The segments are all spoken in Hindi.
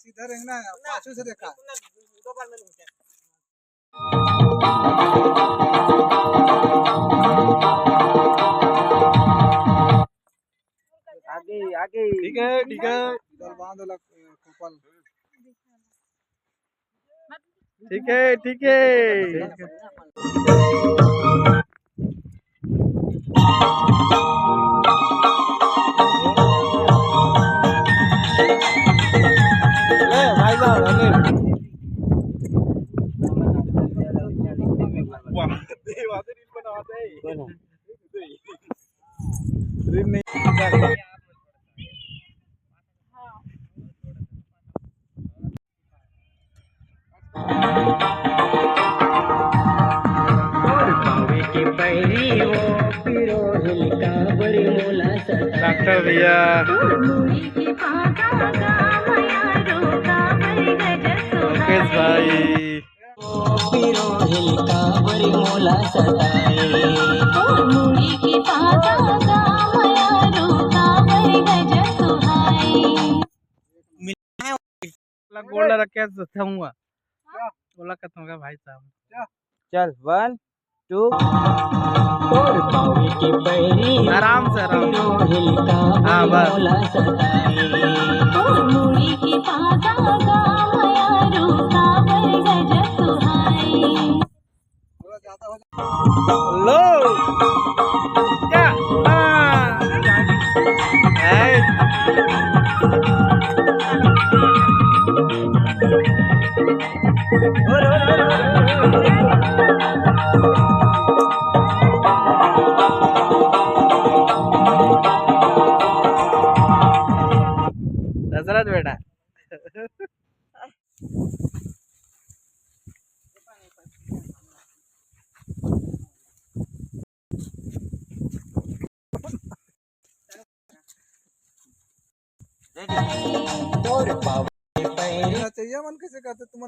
सीधा रहना है, पाछू से देखा आगे आगे। ठीक है चल बांध लग कूपल। ठीक है भाई साहब डॉक्टर भैया मुकेश भाई गोला रखे बोला खत्म का भाई साहब। चल 1 2 आराम से आराम। हाँ बस लो क्या दशरथ बेटा चाहिए मन कैसे करते तुम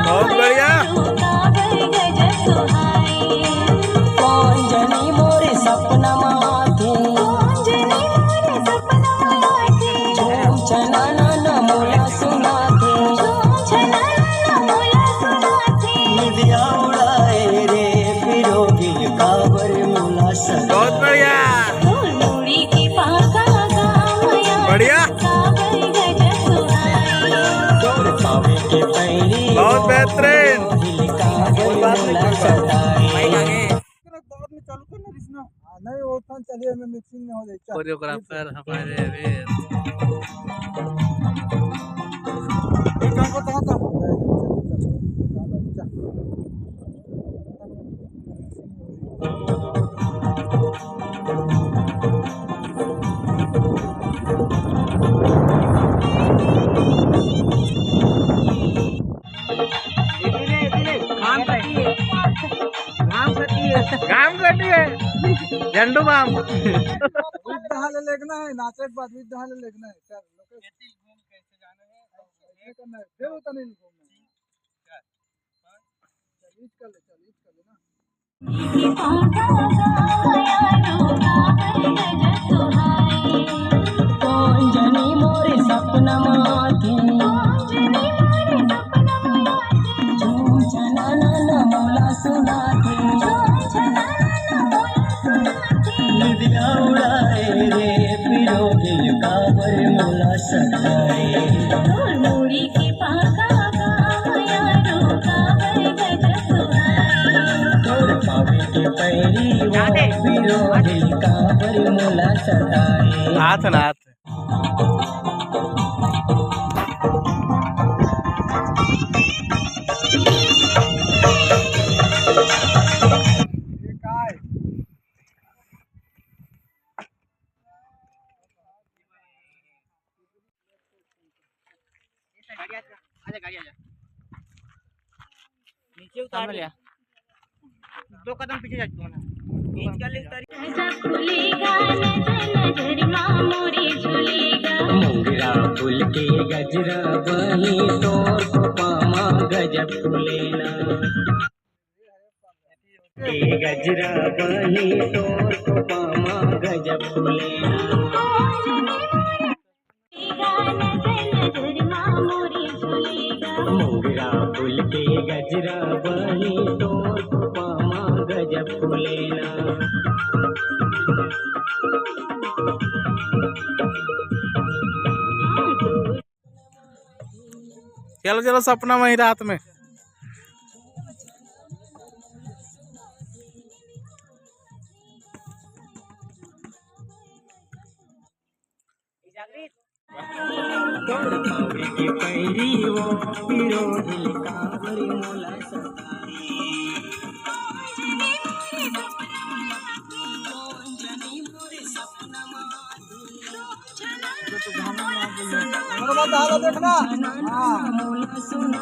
बहुत बढ़िया बहुत बढ़िया बढ़िया बहुत बेहतरीन। नहीं वो चलिए मैं मिक्सिंग में हो जाए कोरियोग्राफर हमारे घाम कटी है झंडू बाम लेगना है नाचे के बाद विद्या लेगना है चल घूम कैसे जाना है ये करना है फिर उतना नहीं घूमना चल ईच कर ले ना हाथ ना हाथ नीचे उतार लिया। 2 कदम पीछे जा तू ना। मोगरा फूल के गजरा बनी तोर पामा गजब फूलेना के गजरा बनी तोर पामा गजब फूलेना मोगरा फूल के गजरा बनी तोर पामा गजब फूलेना चलो चलो सपना वही रात में। की पैरी वो विरोधी कांवरी मोला सताई हमारा बात हाल देखना। हाँ मोला सुना